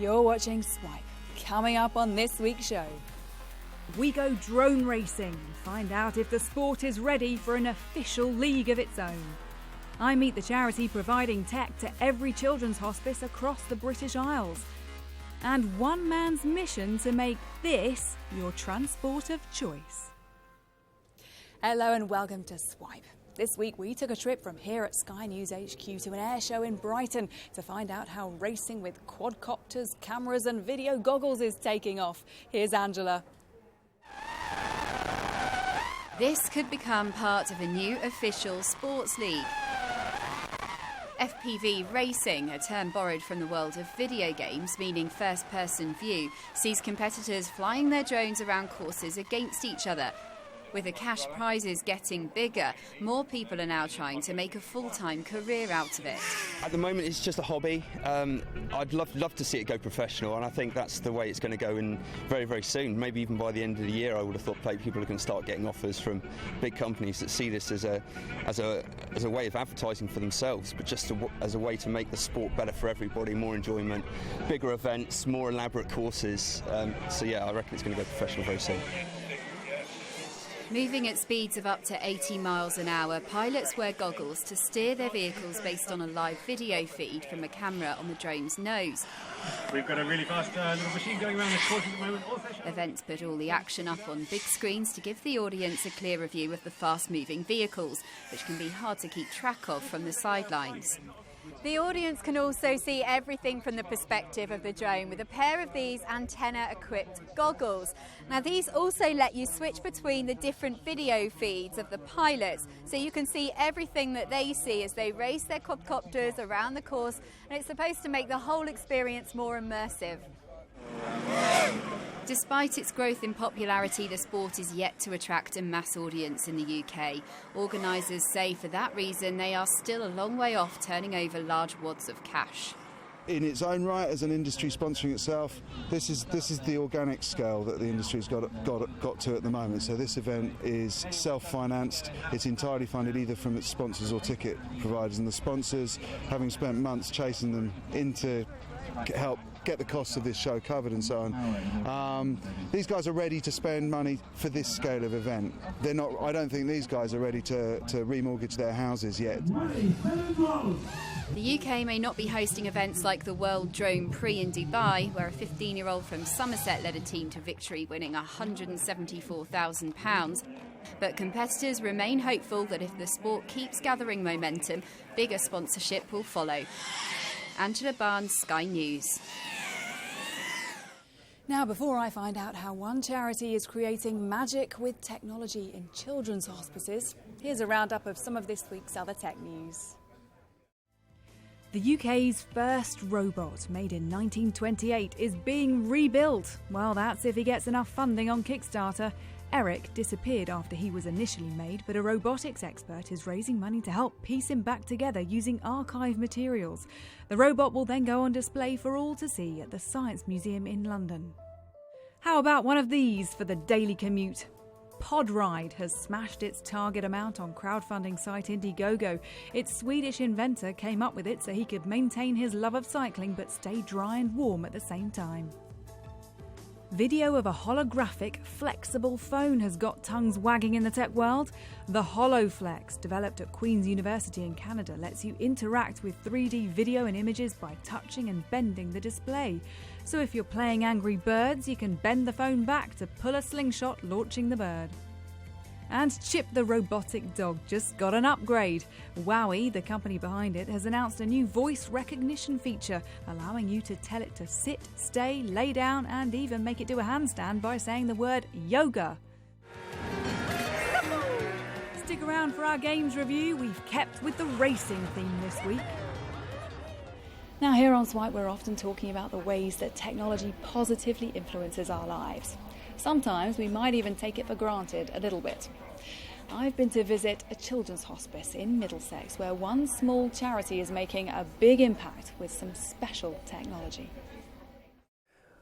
You're watching Swipe. Coming up on this week's show, we go drone racing and find out if the sport is ready for an official league of its own. I meet the charity providing tech to every children's hospice across the British Isles. And one man's mission to make this your transport of choice. Hello and welcome to Swipe. This week we took a trip from here at Sky News HQ to an air show in Brighton to find out how racing with quadcopters, cameras and video goggles is taking off. Here's Angela. This could become part of a new official sports league. FPV racing, a term borrowed from the world of video games, meaning first-person view, sees competitors flying their drones around courses against each other. With the cash prizes getting bigger, more people are now trying to make a full-time career out of it. At the moment, it's just a hobby. I'd love to see it go professional, and I think that's the way it's going to go in very, very soon. Maybe even by the end of the year, I would have thought people are going to start getting offers from big companies that see this as a way of advertising for themselves, but just as a way to make the sport better for everybody, more enjoyment, bigger events, more elaborate courses. So yeah, I reckon it's going to go professional very soon. Moving at speeds of up to 80 miles an hour, pilots wear goggles to steer their vehicles based on a live video feed from a camera on the drone's nose. We've got a really fast little machine going around this course at the moment. Events put all the action up on big screens to give the audience a clearer view of the fast-moving vehicles, which can be hard to keep track of from the sidelines. The audience can also see everything from the perspective of the drone with a pair of these antenna-equipped goggles. Now, these also let you switch between the different video feeds of the pilots, so you can see everything that they see as they race their quadcopters around the course, and it's supposed to make the whole experience more immersive. Despite its growth in popularity, the sport is yet to attract a mass audience in the UK. Organisers say for that reason they are still a long way off turning over large wads of cash. In its own right, as an industry sponsoring itself, this is the organic scale that the industry's got to at the moment. So this event is self-financed. It's entirely funded either from its sponsors or ticket providers, and the sponsors, having spent months chasing them in to help get the costs of this show covered and so on. These guys are ready to spend money for this scale of event. They're not. I don't think these guys are ready to remortgage their houses yet. The UK may not be hosting events like the World Drone Prix in Dubai, where a 15-year-old from Somerset led a team to victory, winning £174,000. But competitors remain hopeful that if the sport keeps gathering momentum, bigger sponsorship will follow. Angela Barnes, Sky News. Now, before I find out how one charity is creating magic with technology in children's hospices, here's a roundup of some of this week's other tech news. The UK's first robot, made in 1928, is being rebuilt. Well, that's if he gets enough funding on Kickstarter. Eric disappeared after he was initially made, but a robotics expert is raising money to help piece him back together using archive materials. The robot will then go on display for all to see at the Science Museum in London. How about one of these for the daily commute? Podride has smashed its target amount on crowdfunding site Indiegogo. Its Swedish inventor came up with it so he could maintain his love of cycling but stay dry and warm at the same time. Video of a holographic, flexible phone has got tongues wagging in the tech world. The HoloFlex, developed at Queen's University in Canada, lets you interact with 3D video and images by touching and bending the display. So if you're playing Angry Birds, you can bend the phone back to pull a slingshot launching the bird. And Chip the robotic dog just got an upgrade. Wowie, the company behind it, has announced a new voice recognition feature, allowing you to tell it to sit, stay, lay down, and even make it do a handstand by saying the word yoga. Stick around for our games review. We've kept with the racing theme this week. Now, here on Swipe, we're often talking about the ways that technology positively influences our lives. Sometimes we might even take it for granted a little bit. I've been to visit a children's hospice in Middlesex, where one small charity is making a big impact with some special technology.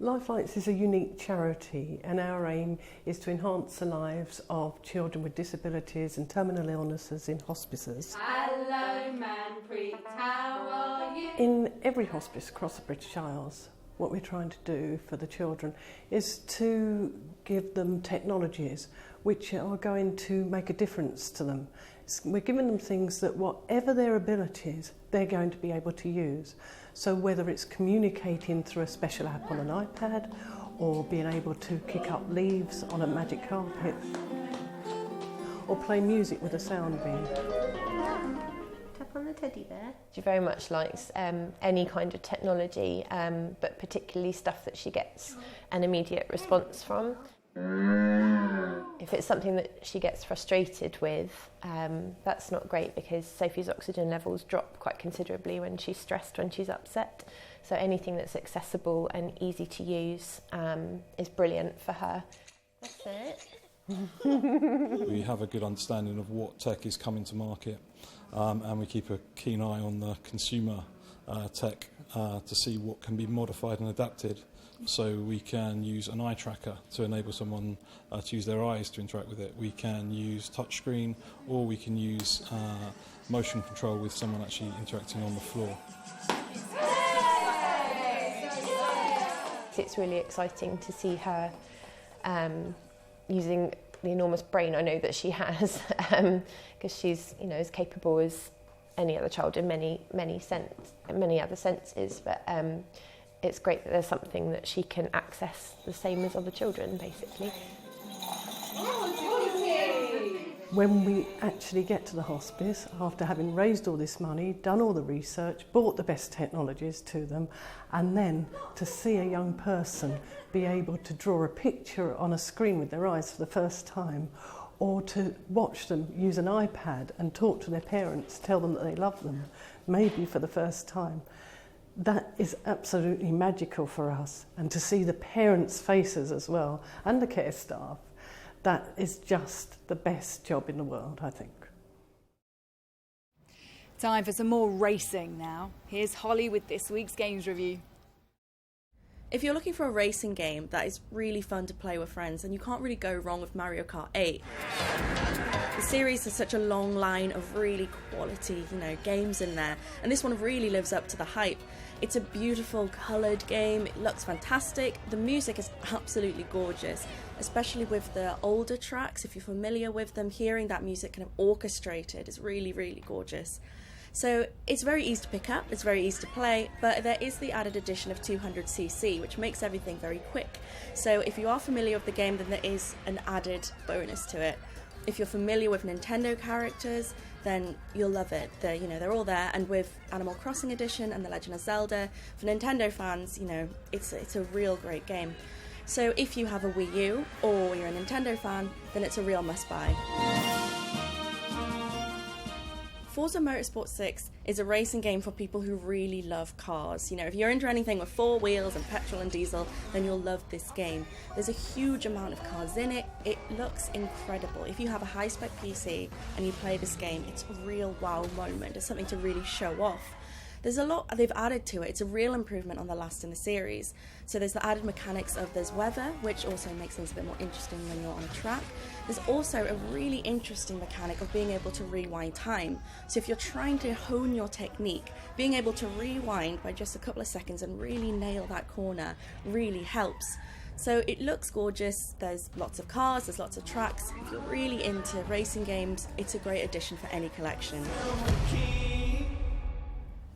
Lifelites is a unique charity, and our aim is to enhance the lives of children with disabilities and terminal illnesses in hospices. Hello, Manpreet, how are you? In every hospice across the British Isles, What we're trying to do for the children is to give them technologies which are going to make a difference to them. We're giving them things that whatever their abilities, they're going to be able to use. So whether it's communicating through a special app on an iPad or being able to kick up leaves on a magic carpet or play music with a sound beam. On the teddy bear. She very much likes any kind of technology, but particularly stuff that she gets an immediate response from. If it's something that she gets frustrated with, that's not great because Sophie's oxygen levels drop quite considerably when she's stressed, when she's upset. So anything that's accessible and easy to use is brilliant for her. That's it. We have a good understanding of what tech is coming to market, and we keep a keen eye on the consumer tech to see what can be modified and adapted, so we can use an eye tracker to enable someone to use their eyes to interact with it. We can use touchscreen, or we can use motion control with someone actually interacting on the floor. It's really exciting to see her using the enormous brain I know that she has, because she's, you know, as capable as any other child in many other senses. But it's great that there's something that she can access the same as other children, basically. When we actually get to the hospice, after having raised all this money, done all the research, bought the best technologies to them, and then to see a young person be able to draw a picture on a screen with their eyes for the first time, or to watch them use an iPad and talk to their parents, tell them that they love them, maybe for the first time, that is absolutely magical for us. And to see the parents' faces as well, and the care staff, that is just the best job in the world, I think. Time for some more racing now. Here's Holly with this week's Games Review. If you're looking for a racing game that is really fun to play with friends, then you can't really go wrong with Mario Kart 8. The series has such a long line of really quality, games in there, and this one really lives up to the hype. It's a beautiful, coloured game, it looks fantastic, the music is absolutely gorgeous, especially with the older tracks. If you're familiar with them, hearing that music kind of orchestrated is really, really gorgeous. So it's very easy to pick up, it's very easy to play, but there is the added addition of 200cc, which makes everything very quick. So if you are familiar with the game, then there is an added bonus to it. If you're familiar with Nintendo characters, then you'll love it. They're all there, and with Animal Crossing Edition and The Legend of Zelda, for Nintendo fans, it's a real great game. So if you have a Wii U or you're a Nintendo fan, then it's a real must-buy. Forza Motorsport 6 is a racing game for people who really love cars. If you're into anything with four wheels and petrol and diesel, then you'll love this game. There's a huge amount of cars in it. It looks incredible. If you have a high-spec PC and you play this game, it's a real wow moment. It's something to really show off. There's a lot they've added to it. It's a real improvement on the last in the series. So there's the added mechanics of there's weather, which also makes things a bit more interesting when you're on a track. There's also a really interesting mechanic of being able to rewind time. So if you're trying to hone your technique, being able to rewind by just a couple of seconds and really nail that corner really helps. So it looks gorgeous, there's lots of cars, there's lots of tracks. If you're really into racing games, it's a great addition for any collection.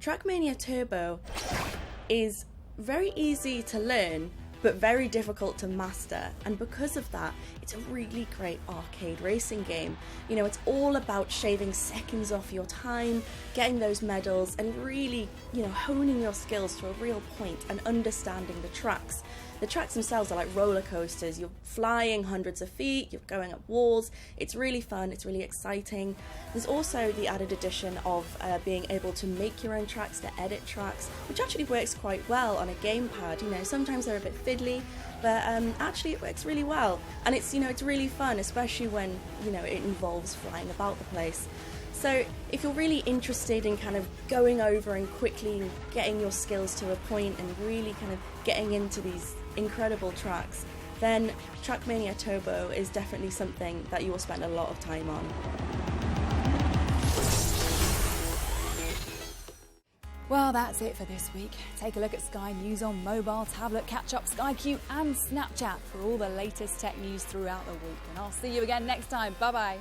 Trackmania Turbo is very easy to learn, but very difficult to master, and because of that, it's a really great arcade racing game. It's all about shaving seconds off your time, getting those medals, and really, honing your skills to a real point and understanding the tracks. The tracks themselves are like roller coasters. You're flying hundreds of feet, you're going up walls. It's really fun, it's really exciting. There's also the added addition of being able to make your own tracks, to edit tracks, which actually works quite well on a gamepad. Sometimes they're a bit fiddly, but actually it works really well. And it's, it's really fun, especially when, it involves flying about the place. So if you're really interested in kind of going over and quickly getting your skills to a point and really kind of getting into these incredible tracks, then Trackmania Turbo is definitely something that you will spend a lot of time on. Well, that's it for this week. Take a look at Sky News on mobile, tablet, catch up, Sky Q and Snapchat for all the latest tech news throughout the week. And I'll see you again next time. Bye-bye.